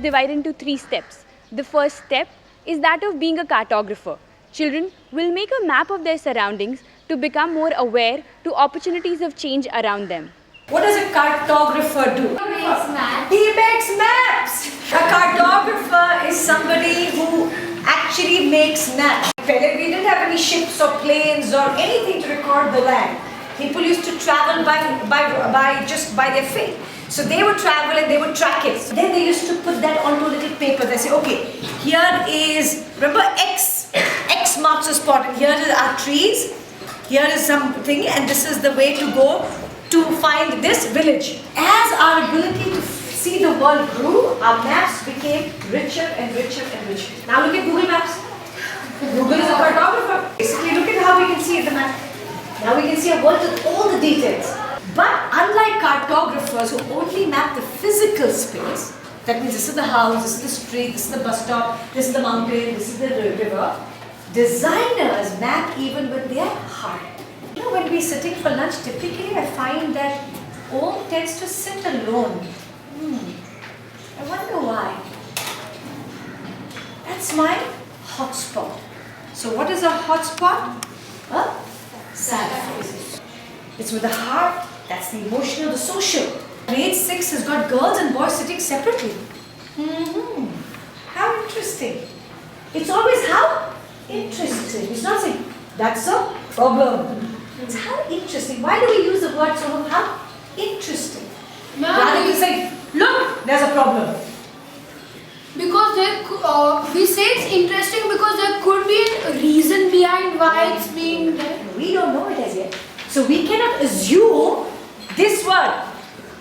divided into 3 steps. The first step is that of being a cartographer. Children will make a map of their surroundings to become more aware to opportunities of change around them. What does a cartographer do? He makes maps. He makes maps. A cartographer is somebody who actually makes maps. We didn't have any ships or planes or anything to record the land. People used to travel just by their feet. So they would travel and they would track it. So then they used to put that onto a little paper. They say, okay, here is, remember X marks a spot, and here are trees, here is something, and this is the way to go to find this village. As our ability to see the world grew, our maps became richer and richer and richer. Now look at Google Maps. Google is a cartographer. Basically, look at how we can see the map. Now we can see a world with all the details. But unlike cartographers who only map the physical space, that means this is the house, this is the street, this is the bus stop, this is the mountain, this is the river, designers map even with their heart. You know, when we're sitting for lunch, typically I find that Om tends to sit alone. I wonder why. That's my hotspot. So what is a hotspot? A sad face. It's with the heart, that's the emotional, the social. Grade 6 has got girls and boys sitting separately. How interesting. It's always how interesting. It's not saying, that's a problem. It's how interesting. Why do we use the word so how interesting? Rather than saying, look, there's a problem. Because we say it's interesting because there could be a reason behind why it's being there. We don't know it as yet. So we cannot assume this word.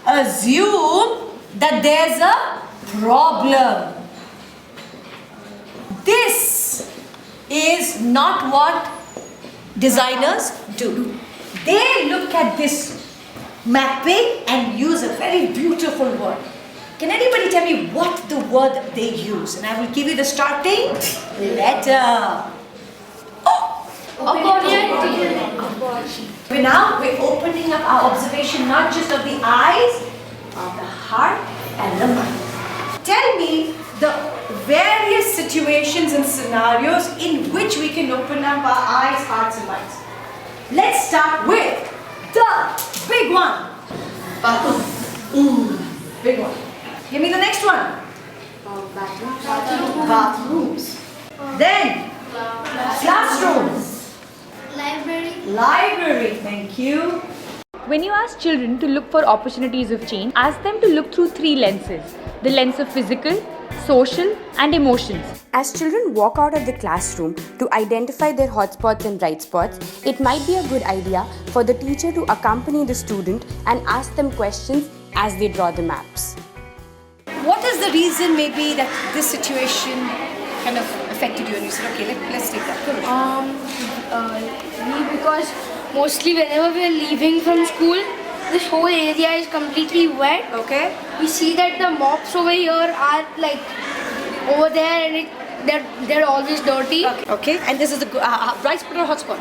Assume that there's a problem. This is not what designers do. They look at this mapping and use a very beautiful word. Can anybody tell me what the word they use? And I will give you the starting letter. We're opening up our observation not just of the eyes, of the heart and the mind. Tell me the various situations and scenarios in which we can open up our eyes, hearts and minds. Let's start with the big one. Big one. Give me the next one. Bathrooms. Then classrooms. Library, thank you. When you ask children to look for opportunities of change, ask them to look through 3 lenses. The lens of physical, social and emotions. As children walk out of the classroom to identify their hotspots and bright spots, it might be a good idea for the teacher to accompany the student and ask them questions as they draw the maps. What is the reason maybe that this situation kind of affected you and you said, okay, let's take that? Because mostly whenever we are leaving from school, this whole area is completely wet. Okay. We see that the mops over here are like over there and they're always dirty. Okay. And this is the bright spot or hot spot?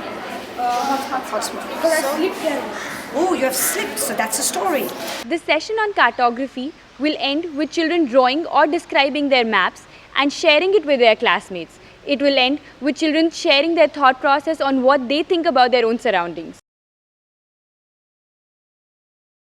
Hot spot. Because I slipped there. Oh, you have slipped. So that's a story. The session on cartography will end with children drawing or describing their maps and sharing it with their classmates. It will end with children sharing their thought process on what they think about their own surroundings.